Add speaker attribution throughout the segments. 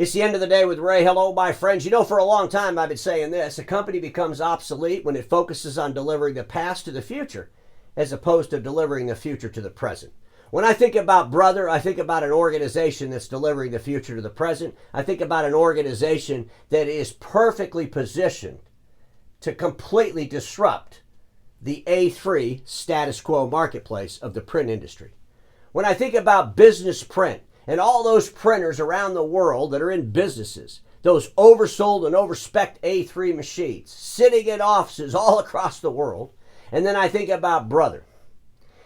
Speaker 1: It's the end of the day with Ray. Hello, my friends. You know, for a long time I've been saying this. A company becomes obsolete when it focuses on delivering the past to the future as opposed to delivering the future to the present. When I think about Brother, I think about an organization that's delivering the future to the present. I think about an organization that is perfectly positioned to completely disrupt the A3 status quo marketplace of the print industry. When I think about business print, and all those printers around the world that are in businesses, those oversold and overspec'd A3 machines, sitting in offices all across the world. And then I think about Brother.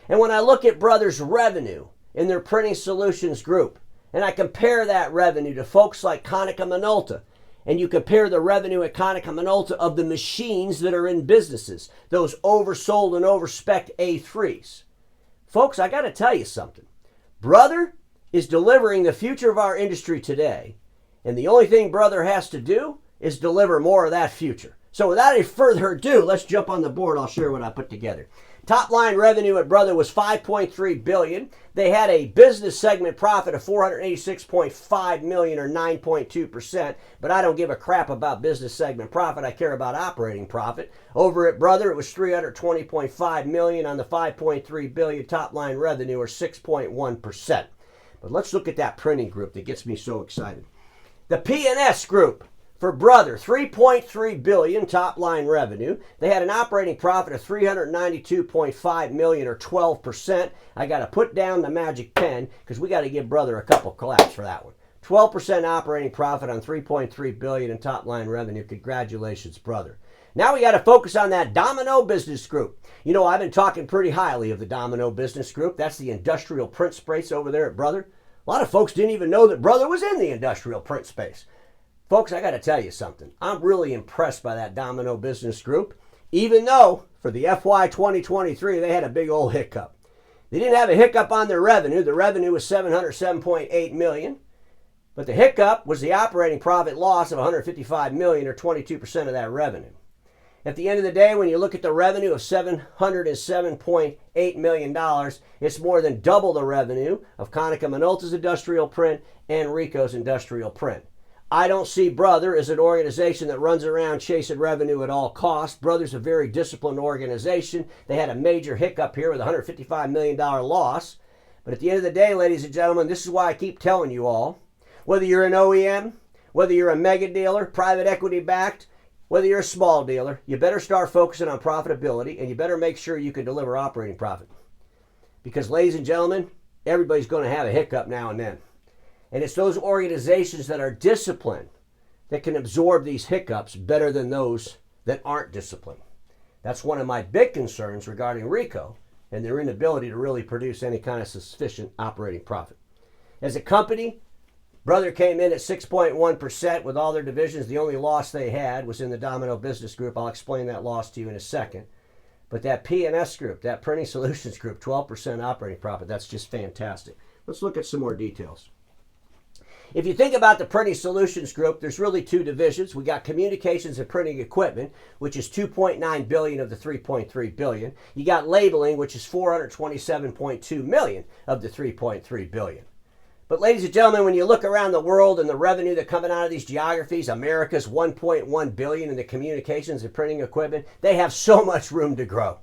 Speaker 1: And when I look at Brother's revenue in their printing solutions group, and I compare that revenue to folks like Konica Minolta, and you compare the revenue at Konica Minolta of the machines that are in businesses, those oversold and overspec'd A3s. Folks, I got to tell you something. Brother is delivering the future of our industry today. And the only thing Brother has to do is deliver more of that future. So without any further ado, let's jump on the board. I'll share what I put together. Top line revenue at Brother was $5.3 billion. They had a business segment profit of $486.5 million or 9.2%. But I don't give a crap about business segment profit. I care about operating profit. Over at Brother, it was $320.5 million on the $5.3 billion top line revenue or 6.1%. But let's look at that printing group that gets me so excited. The P&S group for Brother, $3.3 billion top line revenue. They had an operating profit of $392.5 million or 12%. I got to put down the magic pen because we got to give Brother a couple claps for that one. 12% operating profit on $3.3 billion in top line revenue. Congratulations, Brother. Now we got to focus on that Domino business group. You know, I've been talking pretty highly of the Domino business group. That's the industrial print space over there at Brother. A lot of folks didn't even know that Brother was in the industrial print space. Folks, I got to tell you something. I'm really impressed by that Domino business group, even though for the FY2023 they had a big old hiccup. They didn't have a hiccup on their revenue. The revenue was $707.8 million. But the hiccup was the operating profit loss of $155 million or 22% of that revenue. At the end of the day, when you look at the revenue of $707.8 million, it's more than double the revenue of Konica Minolta's industrial print and Ricoh's industrial print. I don't see Brother as an organization that runs around chasing revenue at all costs. Brother's a very disciplined organization. They had a major hiccup here with a $155 million loss. But at the end of the day, ladies and gentlemen, this is why I keep telling you all, whether you're an OEM, whether you're a mega dealer, private equity backed, whether you're a small dealer, you better start focusing on profitability and you better make sure you can deliver operating profit. Because, ladies and gentlemen, everybody's going to have a hiccup now and then. And it's those organizations that are disciplined that can absorb these hiccups better than those that aren't disciplined. That's one of my big concerns regarding Ricoh and their inability to really produce any kind of sufficient operating profit. As a company, Brother came in at 6.1% with all their divisions. The only loss they had was in the Domino business group. I'll explain that loss to you in a second. But that P&S group, that Printing Solutions group, 12% operating profit, that's just fantastic. Let's look at some more details. If you think about the Printing Solutions group, there's really two divisions. We got Communications and Printing Equipment, which is $2.9 billion of the $3.3 billion. You got Labeling, which is $427.2 million of the $3.3 billion. But ladies and gentlemen, when you look around the world and the revenue that's coming out of these geographies, America's $1.1 billion in the communications and printing equipment, they have so much room to grow.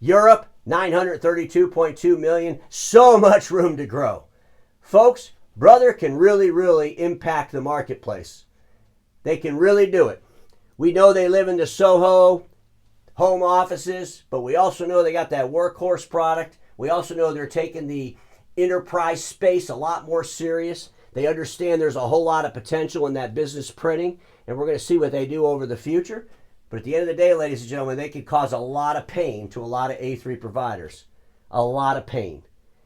Speaker 1: Europe, $932.2 million, so much room to grow. Folks, Brother can really impact the marketplace. They can really do it. We know they live in the Soho home offices, but we also know they got that workhorse product. We also know they're taking the enterprise space a lot more serious. They understand there's a whole lot of potential in that business printing, and we're going to see what they do over the future. But at the end of the day, ladies and gentlemen, they can cause a lot of pain to a lot of A3 providers. A lot of pain.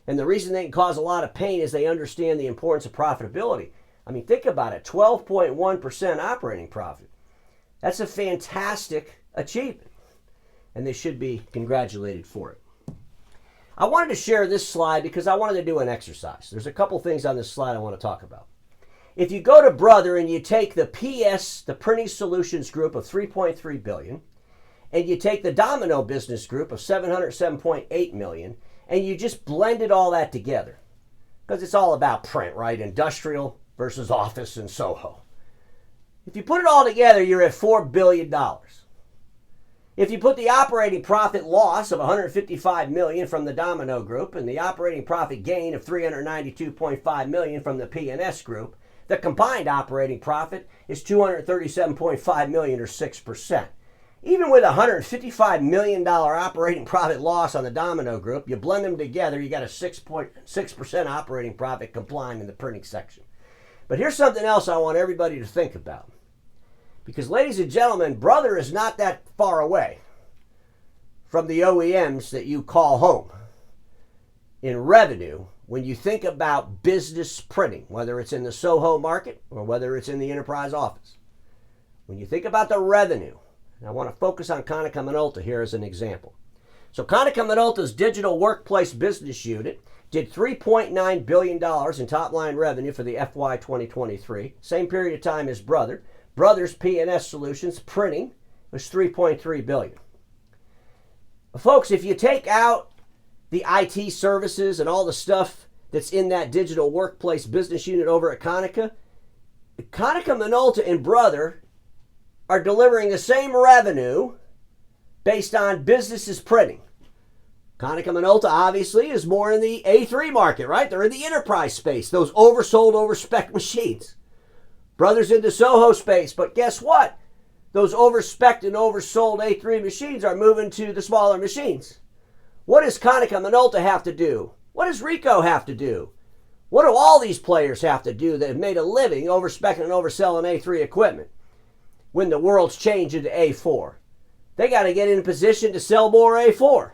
Speaker 1: And the reason they can cause a lot of pain is they understand the importance of profitability. I mean, think about it, 12.1% operating profit. That's a fantastic achievement, and they should be congratulated for it. I wanted to share this slide because I wanted to do an exercise. There's a couple things on this slide I want to talk about. If you go to Brother and you take the PS, the Printing Solutions group of $3.3 billion, and you take the Domino business group of $707.8 million, and you just blended all that together, because it's all about print, right? Industrial versus office and Soho. If you put it all together, you're at $4 billion. If you put the operating profit loss of $155 million from the Domino Group and the operating profit gain of $392.5 million from the P&S Group, the combined operating profit is $237.5 million, or 6%. Even with a $155 million operating profit loss on the Domino Group, you blend them together, you got a 6.6% operating profit combined in the printing section. But here's something else I want everybody to think about. Because, ladies and gentlemen, Brother is not that far away from the OEMs that you call home in revenue when you think about business printing, whether it's in the Soho market or whether it's in the enterprise office. When you think about the revenue, and I want to focus on Konica Minolta here as an example. So Konica Minolta's digital workplace business unit did $3.9 billion in top-line revenue for the FY2023, same period of time as Brother. Brother's P&S Solutions printing was $3.3 billion. Folks, if you take out the IT services and all the stuff that's in that digital workplace business unit over at Konica, Konica Minolta and Brother are delivering the same revenue based on businesses printing. Konica Minolta obviously is more in the A3 market, right? They're in the enterprise space, those oversold, overspec machines. Brother's in the Soho space, but guess what? Those overspec'd and oversold A3 machines are moving to the smaller machines. What does Konica Minolta have to do? What does Ricoh have to do? What do all these players have to do that have made a living overspec'ing and overselling A3 equipment when the world's changing to A4? They got to get in a position to sell more A4.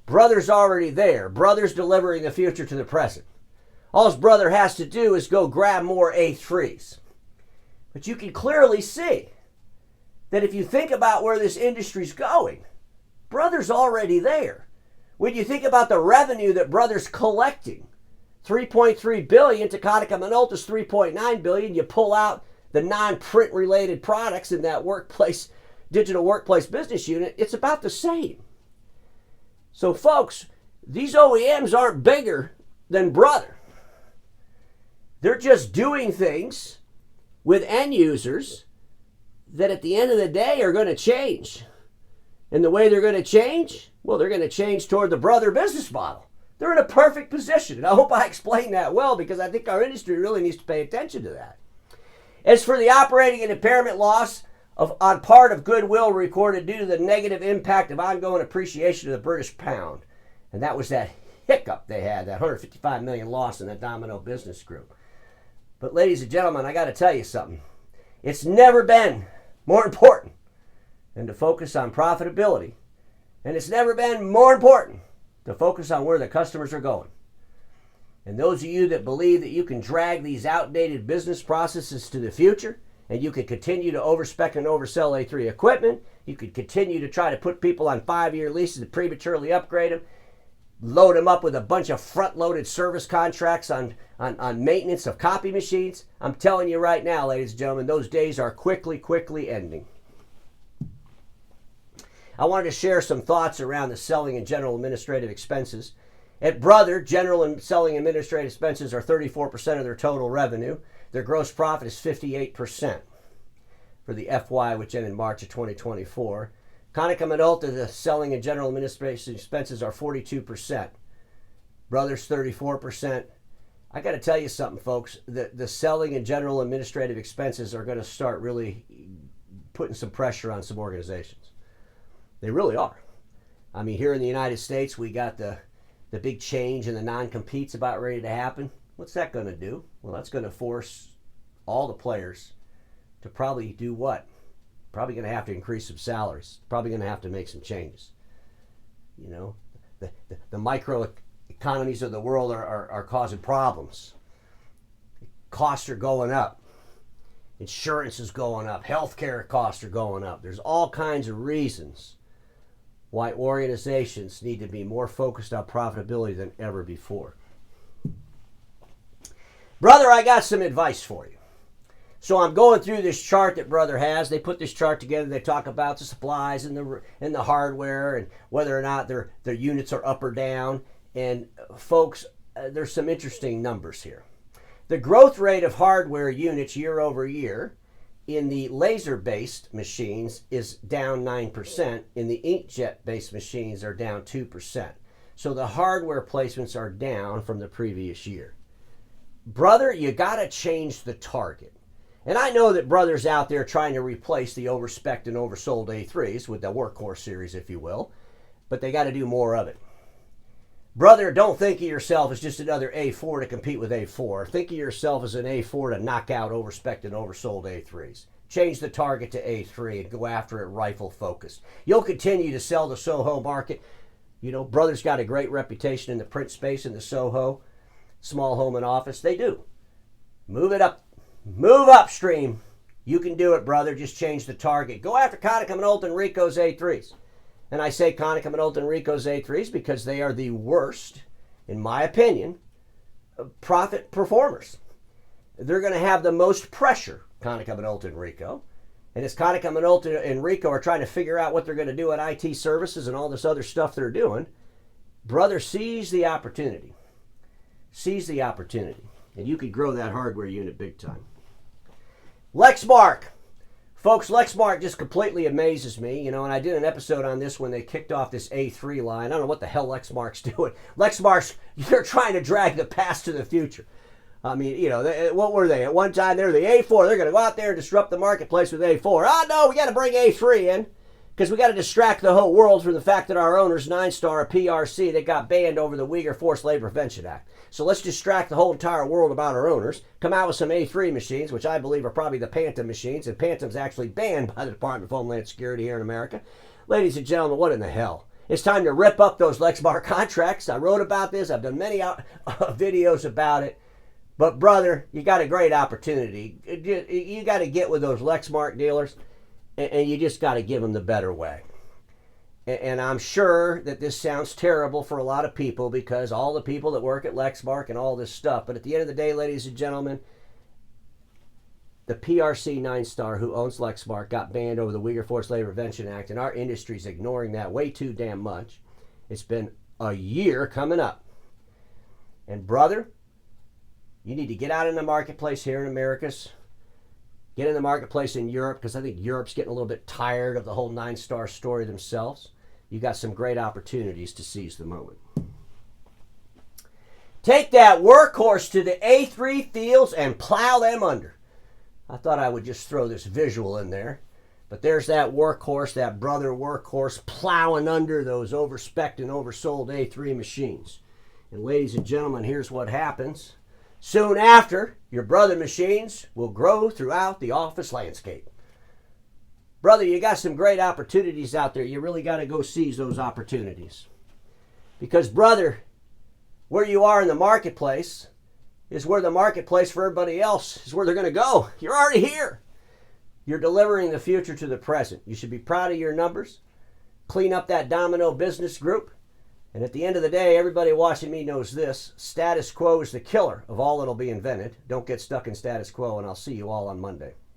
Speaker 1: Brother's already there. Brother's delivering the future to the present. All his brother has to do is go grab more A3s. But you can clearly see that if you think about where this industry's going, Brother's already there. When you think about the revenue that Brother's collecting, $3.3 billion to Konica Minolta's $3.9 billion, you pull out the non-print related products in that workplace, digital workplace business unit, it's about the same. So folks, these OEMs aren't bigger than Brother. They're just doing things with end users that at the end of the day are going to change. And the way they're going to change, well, they're going to change toward the Brother business model. They're in a perfect position. And I hope I explained that well, because I think our industry really needs to pay attention to that. As for the operating and impairment loss on part of goodwill recorded due to the negative impact of ongoing appreciation of the British pound. And that was that hiccup they had, that $155 million loss in that Domino business group. But ladies and gentlemen, I got to tell you something. It's never been more important than to focus on profitability. And it's never been more important to focus on where the customers are going. And those of you that believe that you can drag these outdated business processes to the future, and you could continue to overspec and oversell A3 equipment, you could continue to try to put people on 5-year leases and prematurely upgrade them, load them up with a bunch of front-loaded service contracts on maintenance of copy machines. I'm telling you right now, ladies and gentlemen, those days are quickly ending. I wanted to share some thoughts around the selling and general administrative expenses. At Brother, general and selling administrative expenses are 34% of their total revenue. Their gross profit is 58% for the FY, which ended in March of 2024. Konica Minolta, the selling and general administrative expenses are 42%. Brother's 34%. I got to tell you something, folks. The selling and general administrative expenses are going to start really putting some pressure on some organizations. They really are. I mean, here in the United States, we got the big change in the non-competes about ready to happen. What's that going to do? Well, that's going to force all the players to probably do what? Probably going to have to increase some salaries. Probably going to have to make some changes. You know, the micro economies of the world are causing problems. Costs are going up. Insurance is going up. Healthcare costs are going up. There's all kinds of reasons why organizations need to be more focused on profitability than ever before. Brother, I got some advice for you. So I'm going through this chart that Brother has. They put this chart together. They talk about the supplies and the hardware and whether or not their units are up or down. And folks, there's some interesting numbers here. The growth rate of hardware units year over year in the laser-based machines is down 9%. In the inkjet-based machines are down 2%. So the hardware placements are down from the previous year. Brother, you got to change the target. And I know that brothers out there trying to replace the overspec'd and oversold A3s with the workhorse series, if you will, but they got to do more of it. Brother, don't think of yourself as just another A4 to compete with A4. Think of yourself as an A4 to knock out overspec'd and oversold A3s. Change the target to A3 and go after it rifle focused. You'll continue to sell the Soho market. You know, Brother's got a great reputation in the print space in the Soho, small home and office. They do. Move it up. Move upstream. You can do it, brother. Just change the target. Go after Konica Minolta and Ricoh's A3s. And I say Konica Minolta and Ricoh's A3s because they are the worst, in my opinion, profit performers. They're going to have the most pressure, Konica Minolta and Ricoh. And as Konica Minolta and Ricoh are trying to figure out what they're going to do at IT services and all this other stuff they're doing, brother, seize the opportunity. Seize the opportunity. And you could grow that hardware unit big time. Lexmark. Folks, Lexmark just completely amazes me, you know, and I did an episode on this when they kicked off this A3 line. I don't know what the hell Lexmark's doing. Lexmark's, they're trying to drag the past to the future. I mean, you know, what were they? At one time, they were the A4. They're going to go out there and disrupt the marketplace with A4. Oh, no, we got to bring A3 in because we got to distract the whole world from the fact that our owners, 9-Star, a PRC, that got banned over the Uyghur Forced Labor Prevention Act. So let's distract the whole entire world about our owners, come out with some A3 machines, which I believe are probably the Pantom machines, and Pantom's actually banned by the Department of Homeland Security here in America. Ladies and gentlemen, what in the hell? It's time to rip up those Lexmark contracts. I wrote about this. I've done many videos about it. But, brother, you got a great opportunity. You got to get with those Lexmark dealers, and you just got to give them the better way. And I'm sure that this sounds terrible for a lot of people because all the people that work at Lexmark and all this stuff. But at the end of the day, ladies and gentlemen, the PRC 9-Star who owns Lexmark got banned over the Uyghur Forced Labor Prevention Act, and our industry's ignoring that way too damn much. It's been a year coming up. And, brother, you need to get out in the marketplace here in Americas. Get in the marketplace in Europe because I think Europe's getting a little bit tired of the whole 9-Star story themselves. You got some great opportunities to seize the moment. Take that workhorse to the A3 fields and plow them under. I thought I would just throw this visual in there. But there's that workhorse, that brother workhorse, plowing under those overspec'd and oversold A3 machines. And ladies and gentlemen, here's what happens. Soon after, your brother machines will grow throughout the office landscape. Brother, you got some great opportunities out there. You really got to go seize those opportunities. Because, brother, where you are in the marketplace is where the marketplace for everybody else is where they're going to go. You're already here. You're delivering the future to the present. You should be proud of your numbers. Clean up that Domino business group. And at the end of the day, everybody watching me knows this. Status quo is the killer of all that'll be invented. Don't get stuck in status quo, and I'll see you all on Monday.